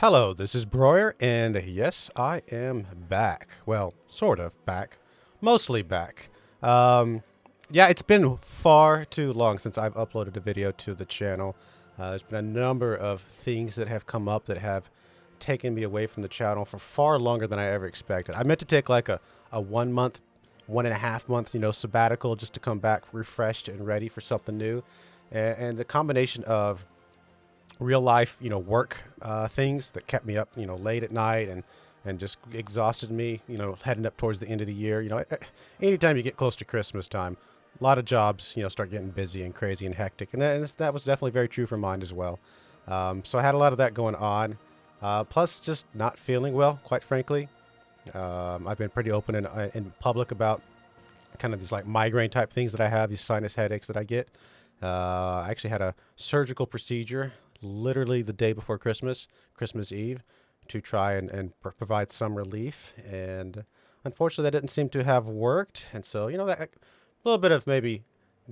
Hello, this is Broyar, and yes, I am back. Well, sort of back. Mostly back. Yeah, it's been far too long since I've uploaded a video to the channel. There's been a number of things that have come up that have taken me away from the channel for far longer than I ever expected. I meant to take like a 1 month, 1.5 month, sabbatical just to come back refreshed and ready for something new. And the combination of real life, work things that kept me up, late at night and just exhausted me, heading up towards the end of the year. Anytime you get close to Christmas time, a lot of jobs, start getting busy and crazy and hectic. And that was definitely very true for mine as well. So I had a lot of that going on. Plus just not feeling well, quite frankly. I've been pretty open in public about kind of these like migraine type things that I have, these sinus headaches that I get. I actually had a surgical procedure literally the day before Christmas, Christmas Eve, to try and provide some relief. And unfortunately, that didn't seem to have worked. And so, that a little bit of maybe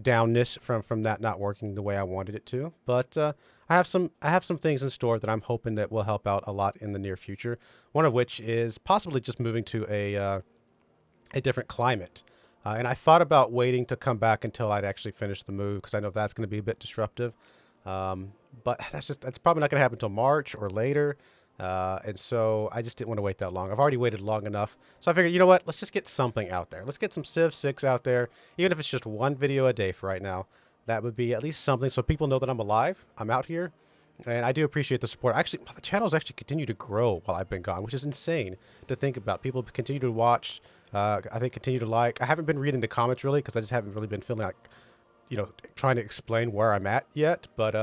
downness from that not working the way I wanted it to. But I have some things in store that I'm hoping that will help out a lot in the near future. One of which is possibly just moving to a different climate. And I thought about waiting to come back until I'd actually finish the move because I know that's going to be a bit disruptive. But that's probably not going to happen until March or later. And so I just didn't want to wait that long. I've already waited long enough. So I figured, you know what? Let's just get something out there. Let's get some Civ 6 out there. Even if it's just one video a day for right now, that would be at least something so people know that I'm alive. I'm out here. And I do appreciate the support. Actually, the channel's actually continued to grow while I've been gone, which is insane to think about. People continue to watch. I think continue to like. I haven't been reading the comments really because I just haven't really been feeling like, trying to explain where I'm at yet. But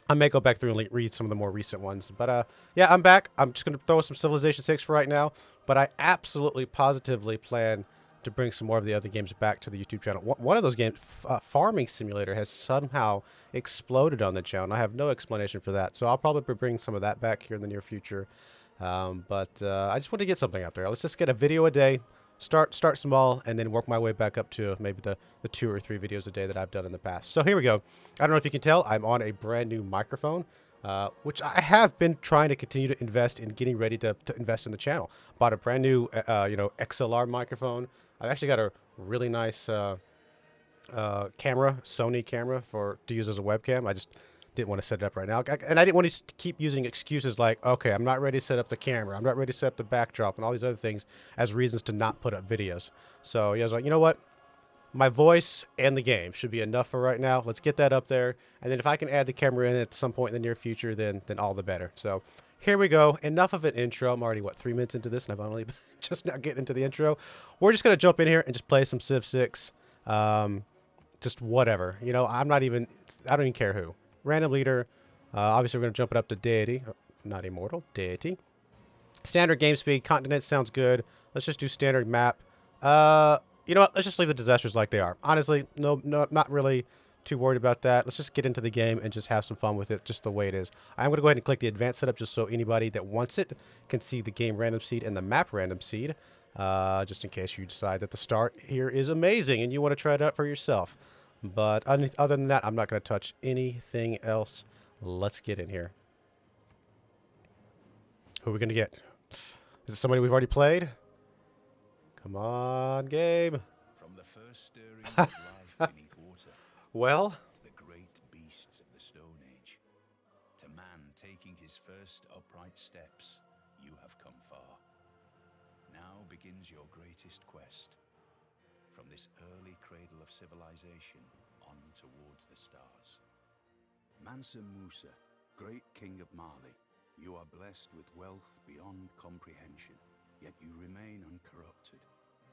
I may go back through and read some of the more recent ones. But yeah, I'm back. I'm just going to throw some Civilization 6 for right now. But I absolutely positively plan to bring some more of the other games back to the YouTube channel. One of those games, Farming Simulator, has somehow exploded on the channel. I have no explanation for that. So I'll probably bring some of that back here in the near future. But I just want to get something out there. Let's just get a video a day. Start small and then work my way back up to maybe the 2 or 3 videos a day that I've done in the past. So here we go. I don't know if you can tell, I'm on a brand new microphone, which I have been trying to continue to invest in, getting ready to invest in the channel. Bought a brand new, XLR microphone. I've actually got a really nice camera, Sony camera to use as a webcam. I just didn't want to set it up right now. And I didn't want to keep using excuses like, okay, I'm not ready to set up the camera. I'm not ready to set up the backdrop and all these other things as reasons to not put up videos. So yeah, I was like, you know what? My voice and the game should be enough for right now. Let's get that up there. And then if I can add the camera in at some point in the near future, then all the better. So here we go. Enough of an intro. I'm already, 3 minutes into this, and I've only just now getting into the intro. We're just going to jump in here and just play some Civ 6. Just whatever. I don't even care who. Random leader. Obviously, we're going to jump it up to Deity. Not Immortal. Deity. Standard game speed. Continent sounds good. Let's just do standard map. You know what? Let's just leave the disasters like they are. Honestly, no, not really too worried about that. Let's just get into the game and just have some fun with it just the way it is. I'm going to go ahead and click the advanced setup just so anybody that wants it can see the game random seed and the map random seed. Just in case you decide that the start here is amazing and you want to try it out for yourself. But other than that, I'm not going to touch anything else. Let's get in here. Who are we going to get? Is it somebody we've already played? Come on, game. From the first stirring of life beneath water, Well, to the great beasts of the Stone Age, to man taking his first upright steps, you have come far. Now begins your greatest quest. From this early cradle of civilization on towards the stars. Mansa Musa, great king of Mali, you are blessed with wealth beyond comprehension, yet you remain uncorrupted.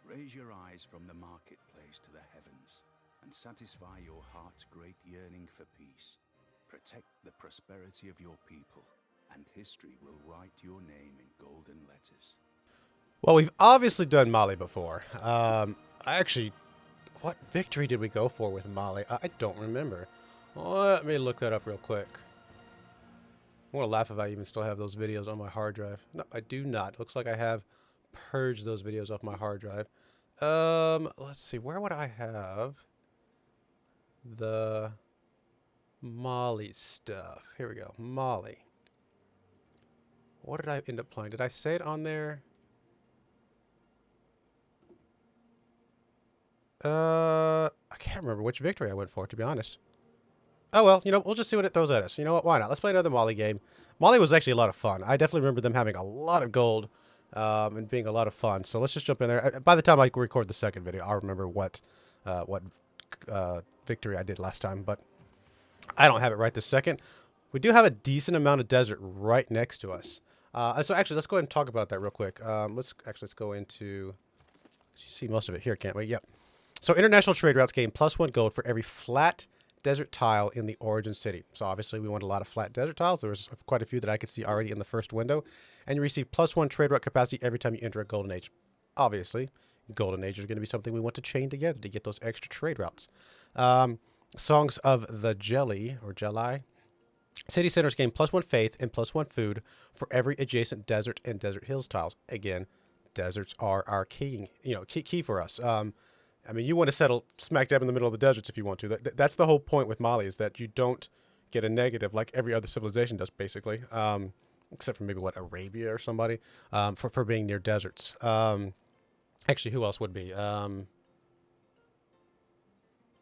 Raise your eyes from the marketplace to the heavens and satisfy your heart's great yearning for peace. Protect the prosperity of your people, and history will write your name in golden letters. well, we've obviously done Mali before. What victory did we go for with Mali? I don't remember. Let me look that up real quick. I'm going to laugh if I even still have those videos on my hard drive. No, I do not. Looks like I have purged those videos off my hard drive. Let's see. Where would I have the Mali stuff? Here we go. Mali. What did I end up playing? Did I say it on there? I can't remember which victory I went for, to be honest. Oh, well, you know, we'll just see what it throws at us. You know what? Why not? Let's play another Molly game. Molly was actually a lot of fun. I definitely remember them having a lot of gold and being a lot of fun. So let's just jump in there. By the time I record the second video, I'll remember what victory I did last time. But I don't have it right this second. We do have a decent amount of desert right next to us. So actually, let's go ahead and talk about that real quick. Let's go into... You see most of it here, can't we? Yep. So international trade routes gain +1 gold for every flat desert tile in the origin city. So obviously we want a lot of flat desert tiles. There was quite a few that I could see already in the first window. And you receive +1 trade route capacity every time you enter a golden age. Obviously, golden age is going to be something we want to chain together to get those extra trade routes. Songs of the Jelly, or Jelly. City centers gain +1 faith and +1 food for every adjacent desert and desert hills tiles. Again, deserts are our key for us. I mean, you want to settle smack dab in the middle of the deserts if you want to. That's the whole point with Mali, is that you don't get a negative like every other civilization does, basically. Except for maybe, Arabia or somebody, for being near deserts. Actually, who else would be?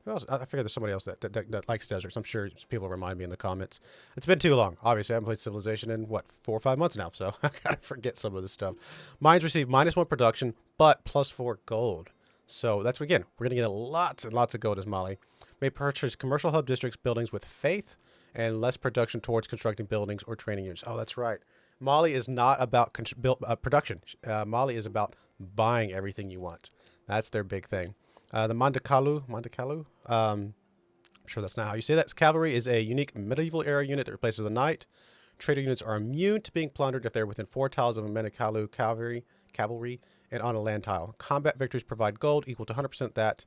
Who else? I figure there's somebody else that likes deserts. I'm sure people remind me in the comments. It's been too long. Obviously, I haven't played Civilization in, 4 or 5 months now, so I gotta forget some of this stuff. Mines receive -1 production, but +4 gold. So that's, again, we're gonna get lots and lots of gold as Mali. May purchase commercial hub districts buildings with faith and less production towards constructing buildings or training units. Oh, that's right. Mali is not about production. Mali is about buying everything you want. That's their big thing. The Mandakalu, I'm sure that's not how you say that. Cavalry is a unique medieval era unit that replaces the knight. Trader units are immune to being plundered if they're within 4 tiles of a Mandakalu cavalry and on a land tile. Combat victories provide gold equal to 100% that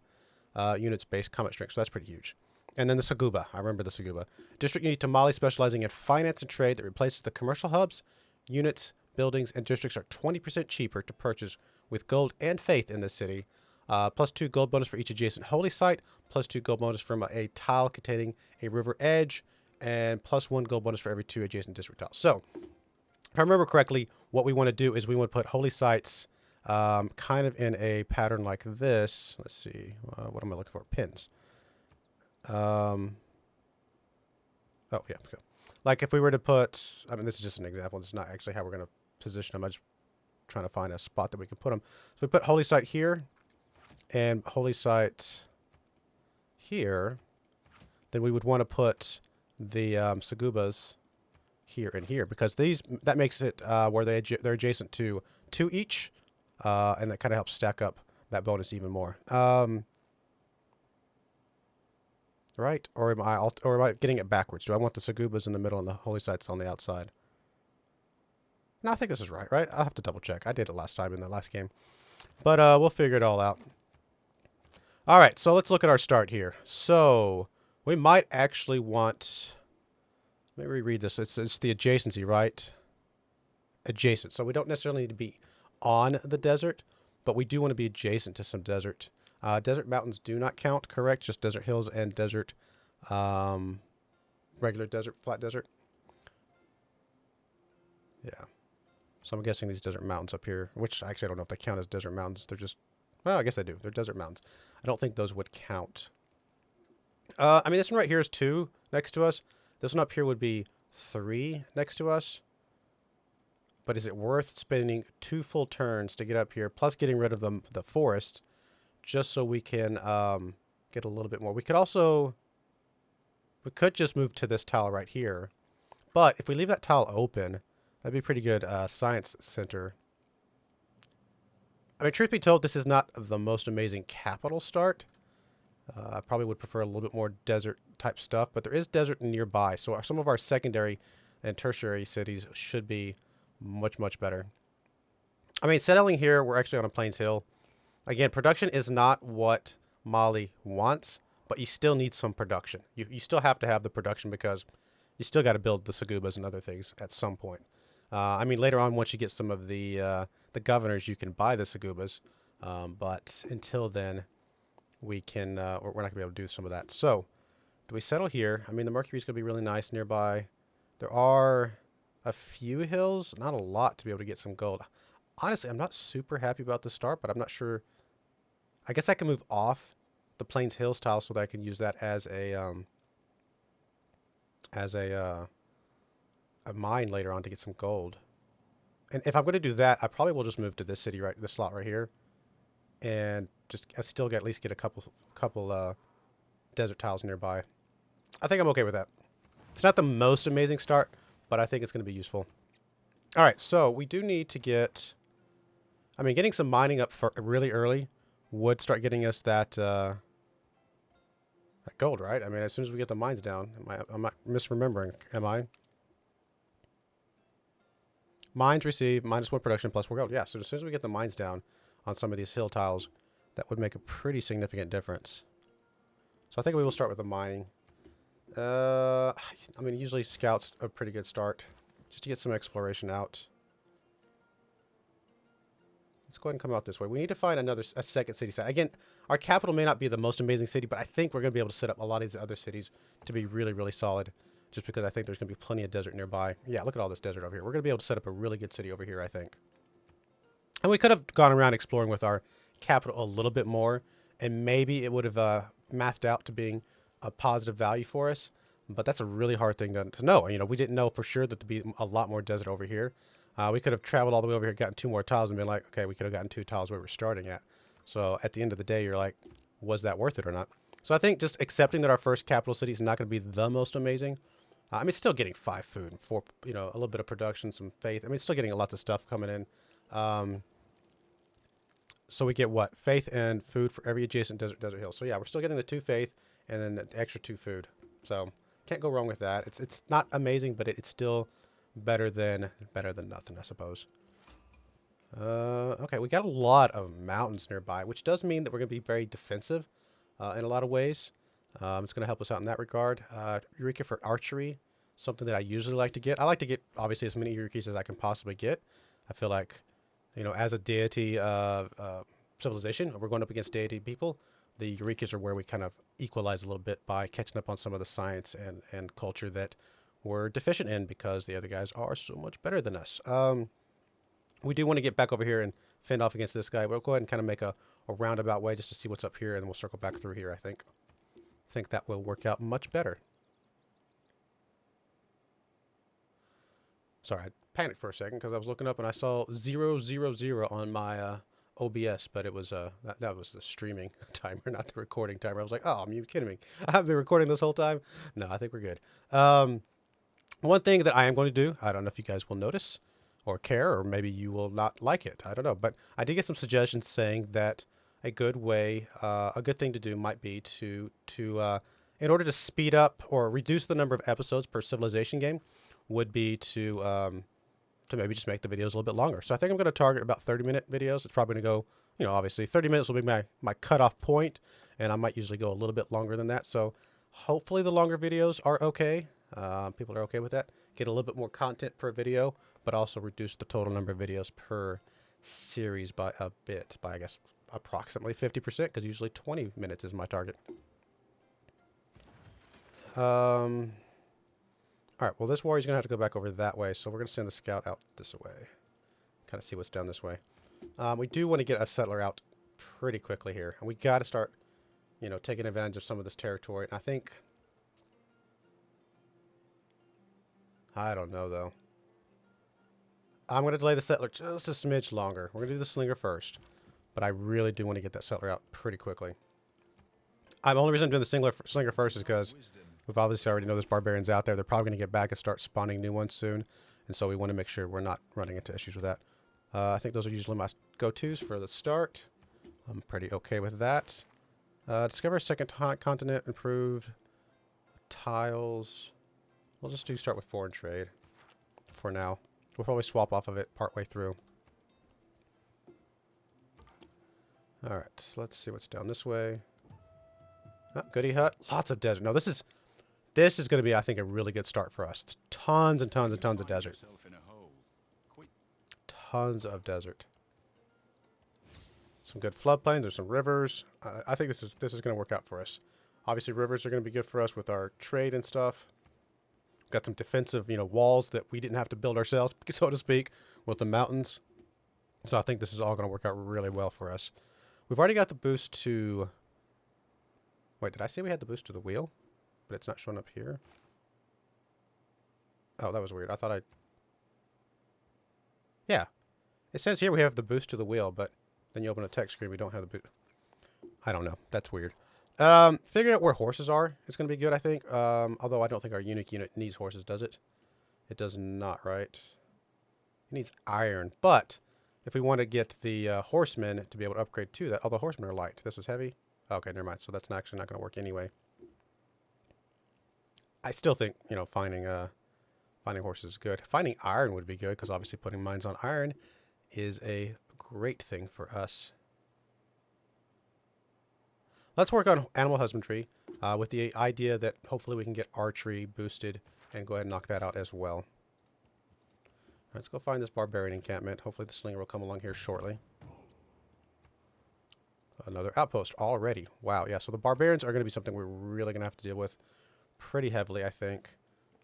unit's base combat strength, so that's pretty huge. And then the Saguba. I remember the Saguba. District unique to Mali specializing in finance and trade that replaces the commercial hubs. Units, buildings, and districts are 20% cheaper to purchase with gold and faith in this city. +2 gold bonus for each adjacent holy site, +2 gold bonus from a tile containing a river edge, and +1 gold bonus for every 2 adjacent district tiles. So, if I remember correctly, what we want to do is we want to put holy sites kind of in a pattern like this. Let's see, what am I looking for? Pins. Oh, yeah. Okay. Like if we were to put, I mean, this is just an example. This is not actually how we're going to position them. I'm just trying to find a spot that we can put them. So we put holy site here. And holy site here, then we would want to put the Sagubas here and here, because that makes it where they're adjacent to 2 each, and that kind of helps stack up that bonus even more. Right? Or am I getting it backwards? Do I want the Sagubas in the middle and the holy sites on the outside? No, I think this is right? I'll have to double check. I did it last time in the last game, but we'll figure it all out. All right, so let's look at our start here. So we might actually want, let me reread this. It's the adjacency, right? Adjacent. So we don't necessarily need to be on the desert, but we do want to be adjacent to some desert. Desert mountains do not count, correct? Just desert hills and desert, regular desert, flat desert. Yeah. So I'm guessing these desert mountains up here, which actually I don't know if they count as desert mountains. They're just, well, I guess they do. They're desert mountains. I don't think those would count. I mean, this one right here is 2 next to us. This one up here would be 3 next to us. But is it worth spending 2 full turns to get up here, plus getting rid of the forest, just so we can get a little bit more? We could just move to this tile right here. But if we leave that tile open, that'd be pretty good science center. I mean, truth be told, this is not the most amazing capital start. I probably would prefer a little bit more desert type stuff, but there is desert nearby. So some of our secondary and tertiary cities should be much, much better. I mean, settling here, we're actually on a plains hill. Again, production is not what Mali wants, but you still need some production. You still have to have the production, because you still got to build the Sagubas and other things at some point. I mean, later on, once you get some of the governors, you can buy the Sagubas. But until then, we're not going to be able to do some of that. So, do we settle here? I mean, the Mercury's going to be really nice nearby. There are a few hills, not a lot to be able to get some gold. Honestly, I'm not super happy about the start, but I'm not sure. I guess I can move off the Plains Hills tile so that I can use that as a mine later on to get some gold. And if I'm going to do that, I probably will just move to this city this slot right here, and just still at least get a couple desert tiles nearby. I think I'm okay with that. It's not the most amazing start, but I think it's going to be useful. All right, so we do need to get. I mean, getting some mining up for really early would start getting us that gold, right? I mean, as soon as we get the mines down, am I misremembering? Am I? Mines receive -1 production plus 4 gold. Yeah, so as soon as we get the mines down on some of these hill tiles, that would make a pretty significant difference. So I think we will start with the mining. I mean, usually scouts a pretty good start, just to get some exploration out. Let's go ahead and come out this way. We need to find a second city site. Again, our capital may not be the most amazing city, but I think we're going to be able to set up a lot of these other cities to be really, really solid. Just because I think there's going to be plenty of desert nearby. Yeah, look at all this desert over here. We're going to be able to set up a really good city over here, I think. And we could have gone around exploring with our capital a little bit more, and maybe it would have mathed out to being a positive value for us. But that's a really hard thing to know. You know, we didn't know for sure that there'd be a lot more desert over here. We could have traveled all the way over here, gotten 2 more tiles, and been like, okay, we could have gotten 2 tiles where we're starting at. So at the end of the day, you're like, was that worth it or not? So I think just accepting that our first capital city is not going to be the most amazing. I mean, it's still getting 5 food and 4, you know, a little bit of production, some faith. I mean, it's still getting lots of stuff coming in. So we get what? Faith and food for every adjacent desert hill. So yeah, we're still getting the 2 faith and then the extra 2 food. So can't go wrong with that. It's not amazing, but it's still better than nothing, I suppose. Okay, we got a lot of mountains nearby, which does mean that we're going to be very defensive in a lot of ways. It's going to help us out in that regard. Eureka for archery, something that I usually like to get. I like to get, obviously, as many Eurekas as I can possibly get. I feel like, you know, as a deity civilization, we're going up against deity people. The Eurekas are where we kind of equalize a little bit by catching up on some of the science and culture that we're deficient in because the other guys are so much better than us. We do want to get back over here and fend off against this guy. We'll go ahead and kind of make a roundabout way just to see what's up here, and then we'll circle back through here, I think. I think that will work out much better. Sorry, I panicked for a second because I was looking up and I saw 000 on my OBS, but it was that was the streaming timer, not the recording timer. I was like, oh, are you kidding me? I haven't been recording this whole time? No, I think we're good. One thing that I am going to do, I don't know if you guys will notice or care, or maybe you will not like it. I don't know, but I did get some suggestions saying that a good way, a good thing to do might be to in order to speed up or reduce the number of episodes per civilization game, would be to maybe just make the videos a little bit longer. So I think I'm going to target about 30-minute videos. It's probably going to go, you know, obviously 30 minutes will be my cutoff point, and I might usually go a little bit longer than that. So hopefully the longer videos are okay. People are okay with that. Get a little bit more content per video, but also reduce the total number of videos per series by a bit, by I guess approximately 50%, because usually 20 minutes is my target. All right, well, this warrior's going to have to go back over that way, so we're going to send the scout out this way. Kind of see what's down this way. We do want to get a settler out pretty quickly here, and we got to start, you know, taking advantage of some of this territory. And I think, I don't know, though. I'm going to delay the settler just a smidge longer. We're going to do the slinger first, but I really do want to get that settler out pretty quickly. The only reason I'm doing the slinger first is because we've obviously already know there's barbarians out there. They're probably going to get back and start spawning new ones soon, and so we want to make sure we're not running into issues with that. I think those are usually my go-tos for the start. I'm pretty okay with that. Discover a second continent, improved tiles. We'll just start with foreign trade for now. We'll probably swap off of it partway through. All right, so let's see what's down this way. Oh, goody hut, lots of desert. No, this is going to be, I think, a really good start for us. It's tons and tons and tons of desert. Tons of desert. Some good floodplains. There's some rivers. I think this is going to work out for us. Obviously, rivers are going to be good for us with our trade and stuff. got some defensive, walls that we didn't have to build ourselves, so to speak, with the mountains. So I think this is all going to work out really well for us. We've already got the boost to... Wait, did I say we had the boost to the wheel? But it's not showing up here. Oh, that was weird. I thought I... Yeah. It says here we have the boost to the wheel, but then you open a text screen, we don't have the boost. I don't know. That's weird. Figuring out where horses are is going to be good, I think. Although I don't think our unique unit needs horses, does it? It does not, right? It needs iron. But if we want to get the horsemen to be able to upgrade to that... Oh, the horsemen are light. This was heavy? Okay, never mind. So that's actually not going to work anyway. I still think, finding horses is good. Finding iron would be good, because obviously putting mines on iron is a great thing for us. Let's work on animal husbandry with the idea that hopefully we can get archery boosted and go ahead and knock that out as well. Let's go find this barbarian encampment. Hopefully the slinger will come along here shortly. Another outpost already. Wow, yeah, so the barbarians are going to be something we're really going to have to deal with pretty heavily, I think.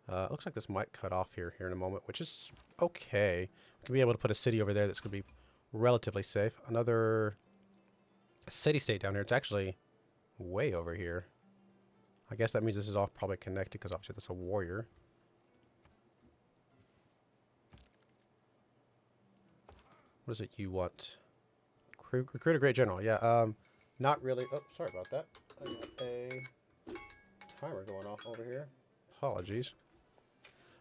Looks like this might cut off here in a moment, which is okay. We can be able to put a city over there that's going to be relatively safe. Another city-state down here. It's actually way over here. I guess that means this is all probably connected, because obviously that's a warrior. What is it you want? Recruit a great general. Yeah, not really. Oh, sorry about that. I got a timer going off over here. Apologies.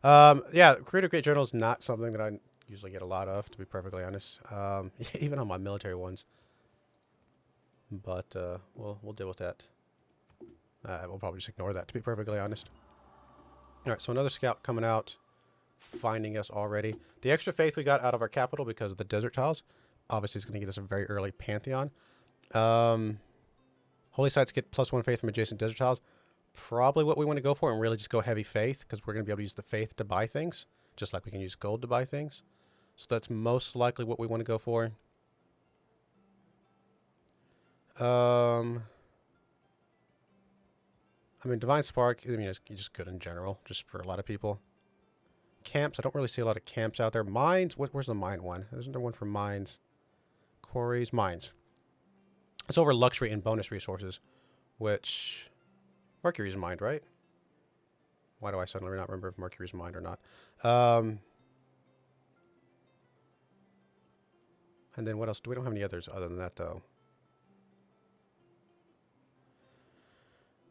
Yeah, recruit a great general is not something that I usually get a lot of, to be perfectly honest. Even on my military ones. But we'll deal with that. We'll probably just ignore that, to be perfectly honest. All right, so another scout coming out, finding us already. The extra faith we got out of our capital because of the desert tiles, obviously, is going to get us a very early pantheon. Holy sites get +1 faith from adjacent desert tiles. Probably what we want to go for, and really just go heavy faith, because we're going to be able to use the faith to buy things, just like we can use gold to buy things. So that's most likely what we want to go for. I mean, Divine Spark, it's just good in general, just for a lot of people. Camps, I don't really see a lot of camps out there. Mines, where's the mine one? Isn't there one for mines? Quarries, mines. It's over luxury and bonus resources, which Mercury's mined, right? Why do I suddenly not remember if Mercury's mined or not? And then what else? We don't have any others other than that, though.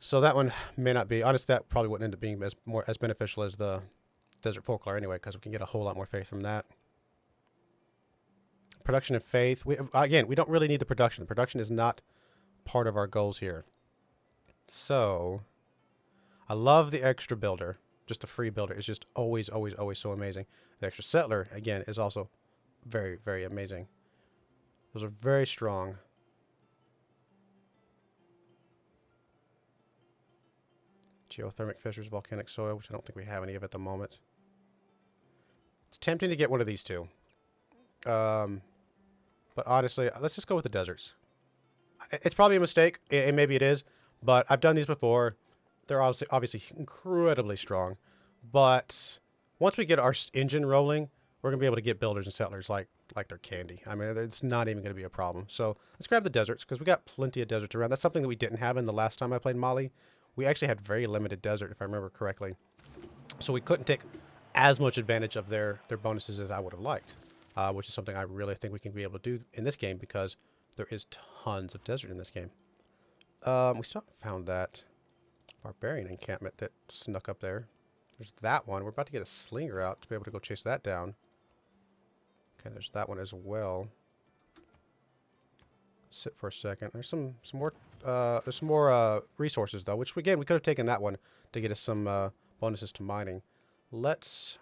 So that one may not be. Honestly, that probably wouldn't end up being as beneficial as the Desert Folklore anyway, because we can get a whole lot more faith from that. Production of faith. Again, we don't really need the production. The production is not part of our goals here. So, I love the extra builder. Just the free builder is just always, always, always so amazing. The extra settler, again, is also very, very amazing. Those are very strong. Geothermic fissures, volcanic soil, which I don't think we have any of at the moment. It's tempting to get one of these two. But honestly, let's just go with the deserts. It's probably a mistake, and maybe it is, but I've done these before. They're obviously incredibly strong. But once we get our engine rolling, we're going to be able to get builders and settlers like they're candy. I mean, it's not even going to be a problem. So let's grab the deserts, because we got plenty of deserts around. That's something that we didn't have in the last time I played Mali. We actually had very limited desert, if I remember correctly. So we couldn't take as much advantage of their bonuses as I would have liked, which is something I really think we can be able to do in this game, because there is tons of desert in this game. We still haven't found that Barbarian Encampment that snuck up there. There's that one. We're about to get a slinger out to be able to go chase that down. Okay, there's that one as well. Sit for a second. There's some more resources though, which again we could have taken that one to get us some bonuses to mining. Let's.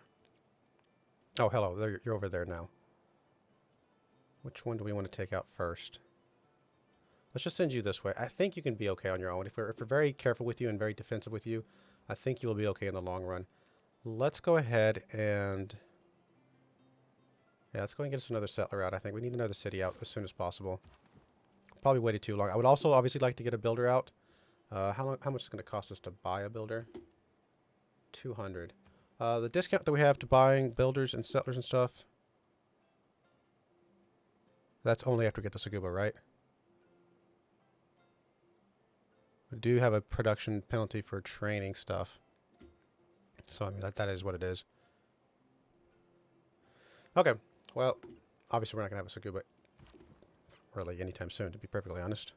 Oh, hello. You're over there now. Which one do we want to take out first? Let's just send you this way. I think you can be okay on your own. If we're very careful with you and very defensive with you, I think you will be okay in the long run. Let's go ahead and... Yeah, let's go and get us another settler out. I think we need another city out as soon as possible. Probably waited too long. I would also obviously like to get a builder out. How much is it going to cost us to buy a builder? 200. The discount that we have to buying builders and settlers and stuff, that's only after we get the Saguba, right? We do have a production penalty for training stuff. So, I mean, that is what it is. Okay, well, obviously we're not going to have a Saguba really anytime soon, to be perfectly honest.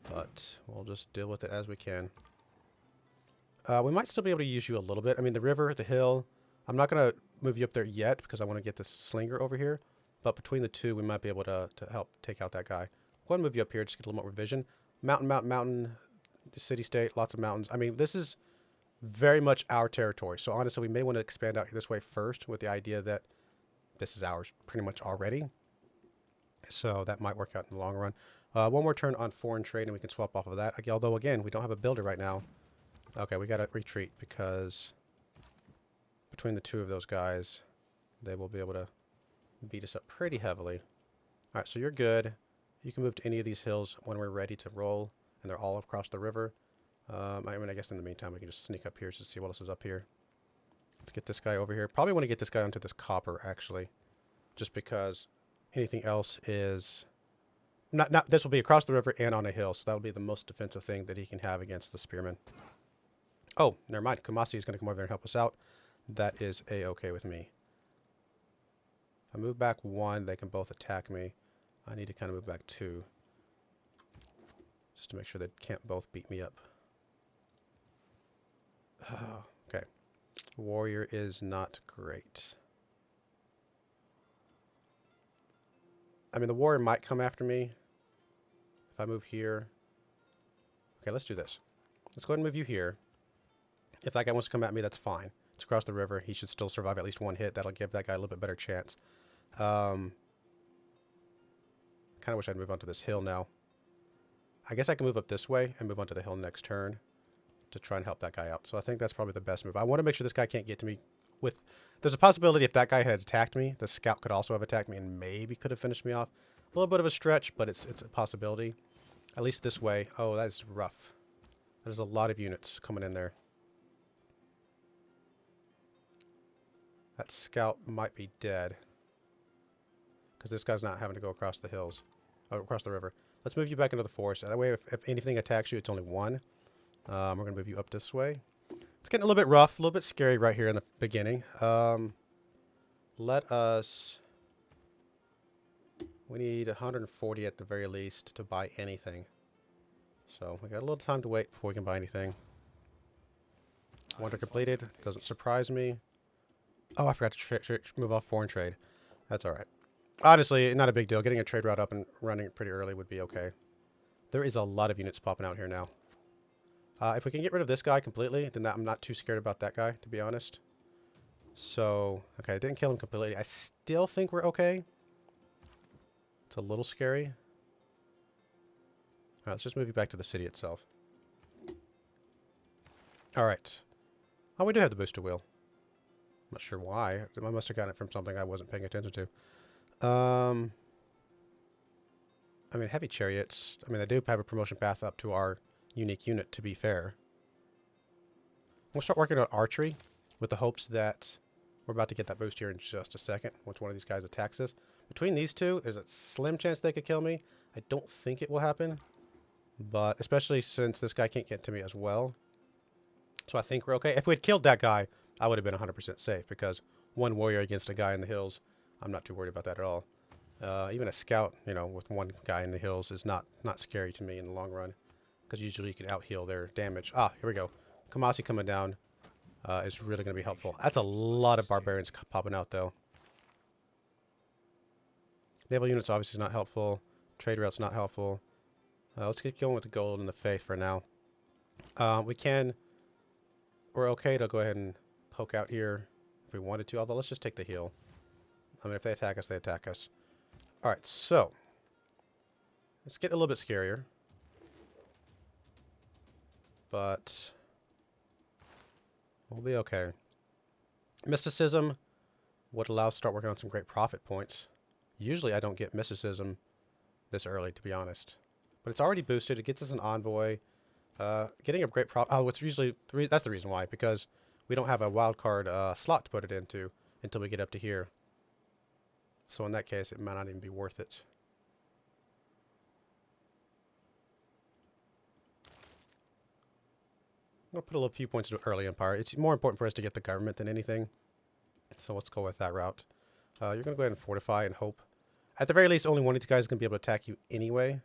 But we'll just deal with it as we can. We might still be able to use you a little bit. I mean, the river, the hill, I'm not going to move you up there yet because I want to get the slinger over here. But between the two, we might be able to help take out that guy. Go ahead and move you up here just to get a little more revision. Mountain, mountain, mountain, city-state, lots of mountains. I mean, this is very much our territory. So honestly, we may want to expand out this way first with the idea that this is ours pretty much already. So that might work out in the long run. One more turn on foreign trade and we can swap off of that. Although, again, we don't have a builder right now. Okay, we got to retreat because between the two of those guys, they will be able to beat us up pretty heavily. All right, so you're good. You can move to any of these hills when we're ready to roll, and they're all across the river. I mean, I guess in the meantime, we can just sneak up here to see what else is up here. Let's get this guy over here. Probably want to get this guy onto this copper, actually, just because anything else is... Not this will be across the river and on a hill, so that'll be the most defensive thing that he can have against the spearmen. Oh, never mind. Kumasi is going to come over there and help us out. That is a-okay with me. If I move back one, they can both attack me. I need to kind of move back two, just to make sure they can't both beat me up. Oh, okay. Warrior is not great. I mean, the warrior might come after me if I move here. Okay, let's do this. Let's go ahead and move you here. If that guy wants to come at me, that's fine. It's across the river. He should still survive at least one hit. That'll give that guy a little bit better chance. Kind of wish I'd move onto this hill now. I guess I can move up this way and move onto the hill next turn to try and help that guy out. So I think that's probably the best move. I want to make sure this guy can't get to me with... There's a possibility if that guy had attacked me, the scout could also have attacked me and maybe could have finished me off. A little bit of a stretch, but it's a possibility. At least this way. Oh, that is rough. There's a lot of units coming in there. That scout might be dead, because this guy's not having to go across the hills, across the river. Let's move you back into the forest. That way, if anything attacks you, it's only one. We're going to move you up this way. It's getting a little bit rough, a little bit scary right here in the beginning. Let us... We need 140 at the very least to buy anything. So we got a little time to wait before we can buy anything. Wonder completed. Doesn't surprise me. Oh, I forgot to move off foreign trade. That's all right. Honestly, not a big deal. Getting a trade route up and running pretty early would be okay. There is a lot of units popping out here now. If we can get rid of this guy completely, then I'm not too scared about that guy, to be honest. So, okay, I didn't kill him completely. I still think we're okay. It's a little scary. All right, let's just move you back to the city itself. All right. Oh, we do have the booster wheel. I'm not sure why. I must have gotten it from something I wasn't paying attention to. I mean, heavy chariots. I mean, they do have a promotion path up to our unique unit, to be fair. We'll start working on archery with the hopes that we're about to get that boost here in just a second once one of these guys attacks us. Between these two, there's a slim chance they could kill me. I don't think it will happen, but especially since this guy can't get to me as well. So I think we're okay. If we had killed that guy, I would have been 100% safe because one warrior against a guy in the hills, I'm not too worried about that at all. Even a scout, you know, with one guy in the hills is not scary to me in the long run because usually you can out-heal their damage. Ah, here we go. Kumasi coming down is really going to be helpful. That's a lot of barbarians popping out, though. Naval units obviously not helpful. Trade route's not helpful. Let's get going with the gold and the faith for now. We're okay to go ahead and poke out here if we wanted to, although let's just take the heal. I mean, if they attack us, they attack us. Alright, so let's get a little bit scarier. But we'll be okay. Mysticism would allow us to start working on some great profit points. Usually I don't get mysticism this early, to be honest. But it's already boosted. It gets us an envoy. Getting a great problem. Oh, it's usually that's the reason why, because we don't have a wild card slot to put it into until we get up to here. So in that case, it might not even be worth it. I'm gonna put a little few points into early empire. It's more important for us to get the government than anything. So let's go with that route. You're gonna go ahead and fortify and hope. At the very least, only one of these guys is gonna be able to attack you anyway.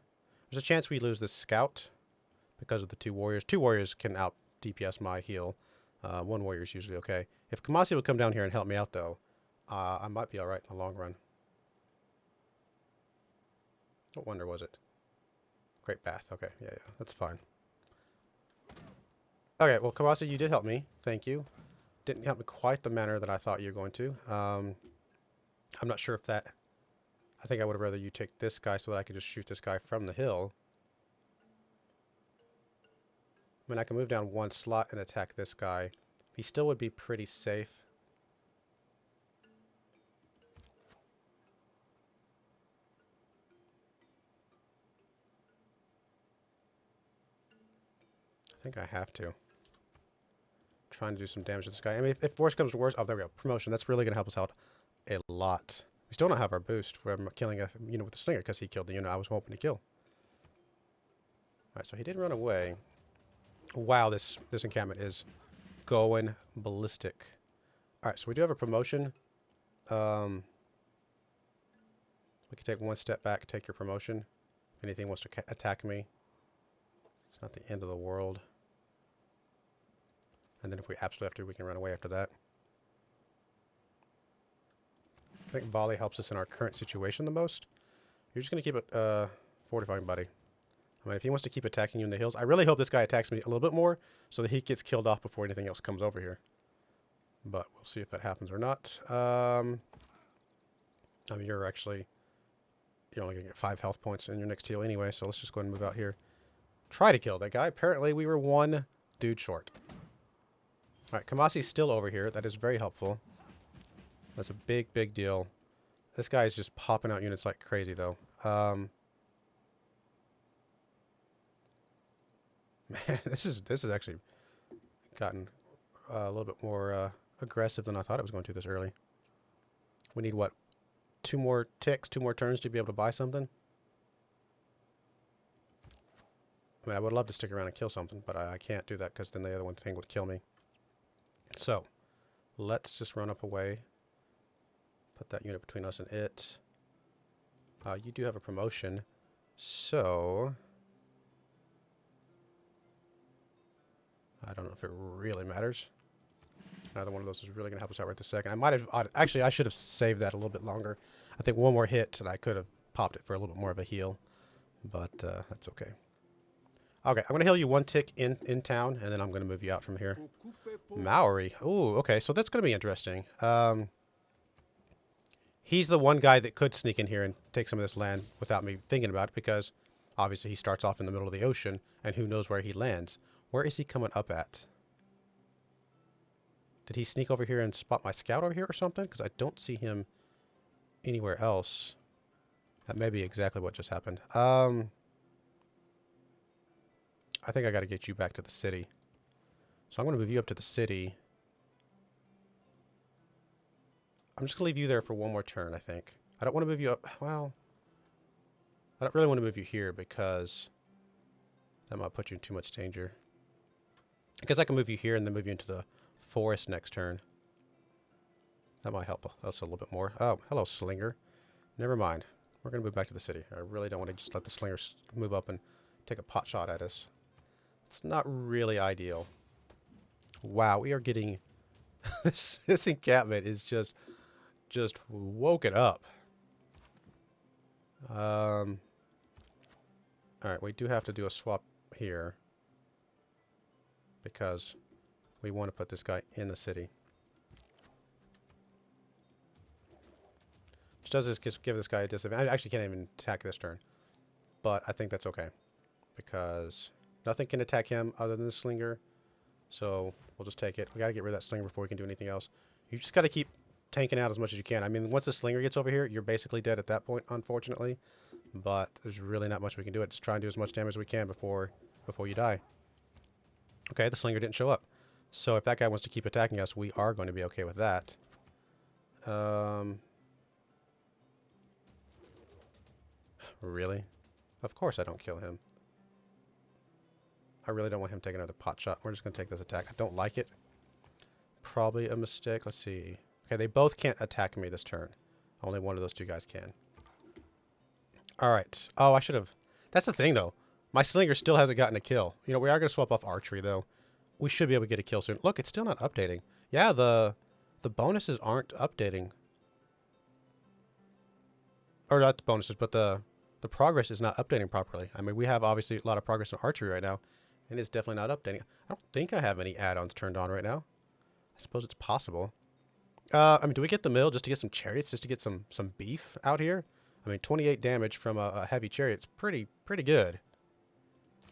There's a chance we lose this scout because of the two warriors. Two warriors can out DPS my heal. One warrior is usually okay. If Kamasi would come down here and help me out, though, I might be alright in the long run. What wonder was it? Great Bath. Okay, yeah, that's fine. Okay, well, Kamasi, you did help me. Thank you. Didn't help me quite the manner that I thought you were going to. I'm not sure if that... I think I would have rather you take this guy so that I could just shoot this guy from the hill. I mean, I can move down one slot and attack this guy. He still would be pretty safe. I think I have to. Trying to do some damage to this guy. I mean, if worse comes to worse... Oh, there we go. Promotion. That's really going to help us out a lot. We still don't have our boost from killing a unit with the slinger because he killed the unit I was hoping to kill. Alright, so he did run away. Wow, this encampment is going ballistic. Alright, so we do have a promotion. We can take one step back, take your promotion. If anything wants to attack me, it's not the end of the world. And then if we absolutely have to, we can run away after that. I think volley helps us in our current situation the most. You're just going to keep it fortifying, buddy. I mean, if he wants to keep attacking you in the hills, I really hope this guy attacks me a little bit more so that he gets killed off before anything else comes over here. But we'll see if that happens or not. I mean, you're only going to get 5 health points in your next heal anyway, so let's just go ahead and move out here. Try to kill that guy. Apparently, we were one dude short. Alright, Kamasi's still over here. That is very helpful. That's a big, big deal. This guy is just popping out units like crazy, though. Man, this is actually gotten a little bit more aggressive than I thought it was going to this early. We need, what, 2 more ticks, 2 more turns to be able to buy something? I mean, I would love to stick around and kill something, but I can't do that because then the other thing would kill me. So, let's just run up away. Put that unit between us and it. You do have a promotion, so... I don't know if it really matters. Another one of those is really going to help us out right this second. I might have... Actually, I should have saved that a little bit longer. I think one more hit and I could have popped it for a little bit more of a heal. But that's okay. Okay, I'm going to heal you 1 tick in town, and then I'm going to move you out from here. Maori. Ooh, okay, so that's going to be interesting. He's the one guy that could sneak in here and take some of this land without me thinking about it, because obviously he starts off in the middle of the ocean, and who knows where he lands. Where is he coming up at? Did he sneak over here and spot my scout over here or something? Because I don't see him anywhere else. That may be exactly what just happened. I think I got to get you back to the city. So I'm going to move you up to the city. I'm just going to leave you there for 1 more turn, I think. I don't want to move you up. Well, I don't really want to move you here because that might put you in too much danger. Because I can move you here and then move you into the forest next turn. That might help us a little bit more. Oh, hello, Slinger. Never mind. We're going to move back to the city. I really don't want to just let the Slingers move up and take a pot shot at us. It's not really ideal. Wow, we are getting... this encampment is just woken up. Alright, we do have to do a swap here. Because we want to put this guy in the city. Which does this give this guy a disadvantage. I actually can't even attack this turn. But I think that's okay. Because nothing can attack him other than the Slinger. So we'll just take it. We got to get rid of that Slinger before we can do anything else. You just got to keep tanking out as much as you can. I mean, once the Slinger gets over here, you're basically dead at that point, unfortunately. But there's really not much we can do. Just try and do as much damage as we can before you die. Okay, the slinger didn't show up. So if that guy wants to keep attacking us, we are going to be okay with that. Really? Of course I don't kill him. I really don't want him to take another pot shot. We're just going to take this attack. I don't like it. Probably a mistake. Let's see. Okay, they both can't attack me this turn. Only one of those two guys can. Alright. Oh, I should have... That's the thing, though. My slinger still hasn't gotten a kill. You know, we are going to swap off archery, though. We should be able to get a kill soon. Look, it's still not updating. Yeah, the bonuses aren't updating. Or not the bonuses, but the progress is not updating properly. I mean, we have obviously a lot of progress in archery right now, and it's definitely not updating. I don't think I have any add-ons turned on right now. I suppose it's possible. I mean, do we get the mill just to get some chariots, just to get some beef out here? I mean, 28 damage from a heavy chariot's pretty good.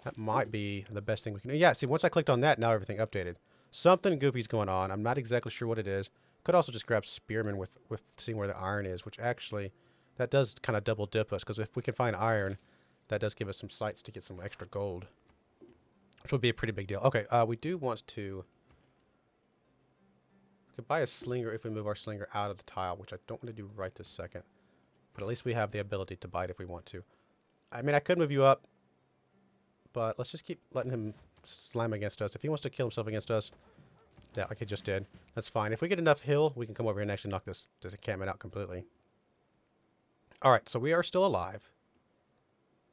That might be the best thing we can do. Yeah, see, once I clicked on that, now everything updated. Something goofy's going on. I'm not exactly sure what it is. Could also just grab spearmen with seeing where the iron is, which actually, that does kind of double dip us, because if we can find iron, that does give us some sites to get some extra gold, which would be a pretty big deal. Okay, we do want to... We could buy a slinger if we move our slinger out of the tile, which I don't want to do right this second. But at least we have the ability to bite if we want to. I mean, I could move you up, but let's just keep letting him slam against us. If he wants to kill himself against us, yeah, like he just did, that's fine. If we get enough hill, we can come over here and actually knock this encampment out completely. Alright, so we are still alive.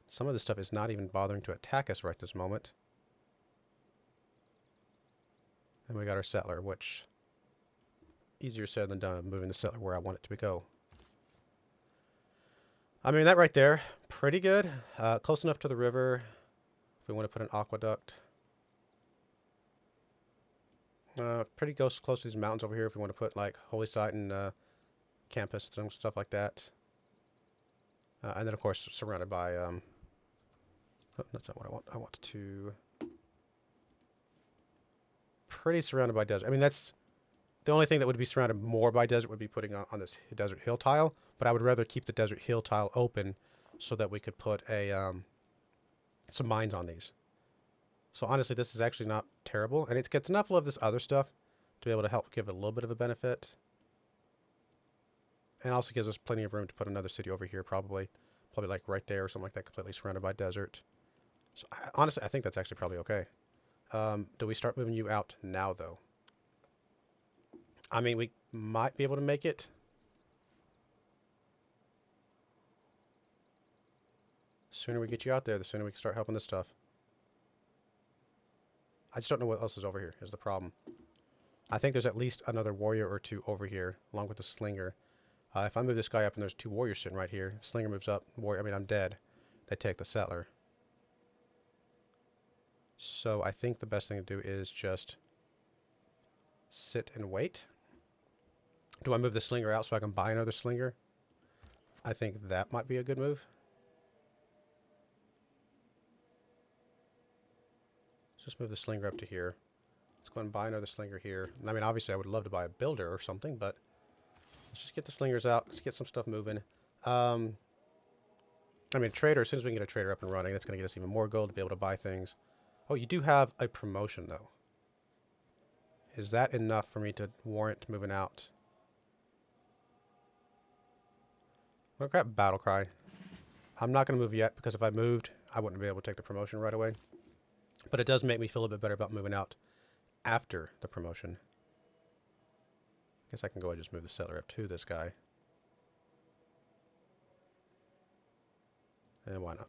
Some of this stuff is not even bothering to attack us right this moment. And we got our settler, which... easier said than done, moving the settler where I want it to go. I mean, that right there, pretty good. Close enough to the river if we want to put an aqueduct. Pretty close to these mountains over here if we want to put, like, holy site and campus and stuff like that. And then, of course, surrounded by... oh, that's not what I want. I want to... Pretty surrounded by desert. I mean, that's... The only thing that would be surrounded more by desert would be putting on this desert hill tile, but I would rather keep the desert hill tile open so that we could put a some mines on these. So honestly, this is actually not terrible, and it gets enough of this other stuff to be able to help give it a little bit of a benefit. And also gives us plenty of room to put another city over here, probably like right there or something like that, completely surrounded by desert. So honestly, I think that's actually probably okay. Do we start moving you out now, though? I mean, we might be able to make it. The sooner we get you out there, the sooner we can start helping this stuff. I just don't know what else is over here, is the problem. I think there's at least another warrior or two over here, along with the slinger. If I move this guy up and there's two warriors sitting right here, slinger moves up, warrior, I mean, I'm dead. They take the settler. So I think the best thing to do is just sit and wait. Do I move the slinger out so I can buy another slinger? I think that might be a good move. Let's just move the slinger up to here. Let's go and buy another slinger here. I mean, obviously I would love to buy a builder or something, but let's just get the slingers out. Let's get some stuff moving. I mean, a trader, as soon as we can get a trader up and running, that's going to get us even more gold to be able to buy things. Oh, you do have a promotion, though. Is that enough for me to warrant moving out? I'm going to grab Battle Cry. I'm not going to move yet, because if I moved, I wouldn't be able to take the promotion right away. But it does make me feel a bit better about moving out after the promotion. I guess I can go ahead and just move the settler up to this guy. And why not?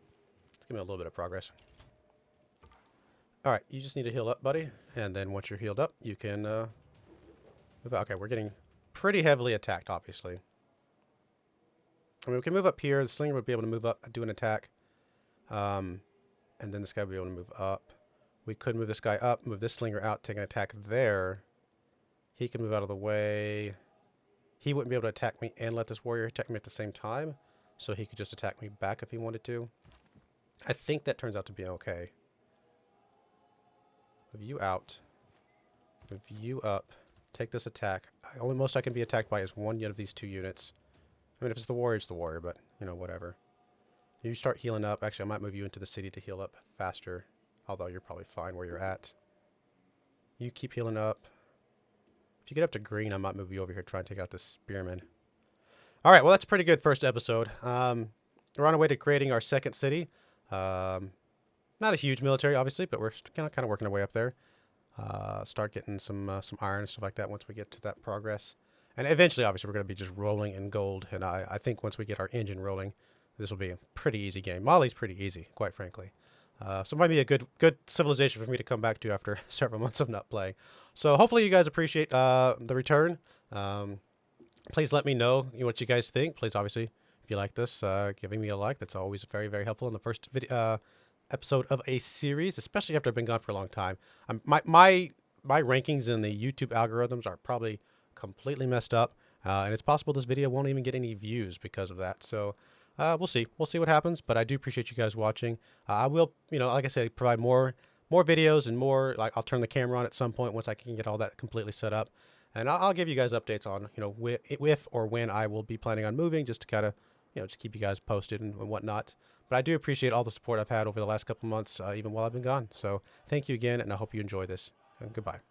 Let's give me a little bit of progress. Alright, you just need to heal up, buddy. And then once you're healed up, you can move out. Okay, we're getting pretty heavily attacked, obviously. I mean, we can move up here. The slinger would be able to move up, do an attack. And then this guy would be able to move up. We could move this guy up, move this slinger out, take an attack there. He can move out of the way. He wouldn't be able to attack me and let this warrior attack me at the same time. So he could just attack me back if he wanted to. I think that turns out to be okay. Move you out. Move you up. Take this attack. Only most I can be attacked by is one of these two units. I mean, if it's the warrior, it's the warrior, but, you know, whatever. You start healing up. Actually, I might move you into the city to heal up faster. Although you're probably fine where you're at. You keep healing up. If you get up to green, I might move you over here, try and take out this spearman. All right, well, that's a pretty good first episode. We're on our way to creating our second city. Not a huge military, obviously, but we're kind of working our way up there. Start getting some iron and stuff like that once we get to that progress. And eventually, obviously, we're going to be just rolling in gold. And I think once we get our engine rolling, this will be a pretty easy game. Mali's pretty easy, quite frankly. So it might be a good civilization for me to come back to after several months of not playing. So hopefully you guys appreciate the return. Please let me know what you guys think. Please, obviously, if you like this, giving me a like. That's always very, very helpful in the first video, episode of a series, especially after I've been gone for a long time. My rankings in the YouTube algorithms are probably completely messed up, and it's possible this video won't even get any views because of that. So we'll see what happens, but I do appreciate you guys watching. I will, like I said, provide more videos and more, like, I'll turn the camera on at some point once I can get all that completely set up, and I'll give you guys updates on if or when I will be planning on moving, just to kind of just keep you guys posted and whatnot. But I do appreciate all the support I've had over the last couple months, even while I've been gone. So thank you again, and I hope you enjoy this, and goodbye.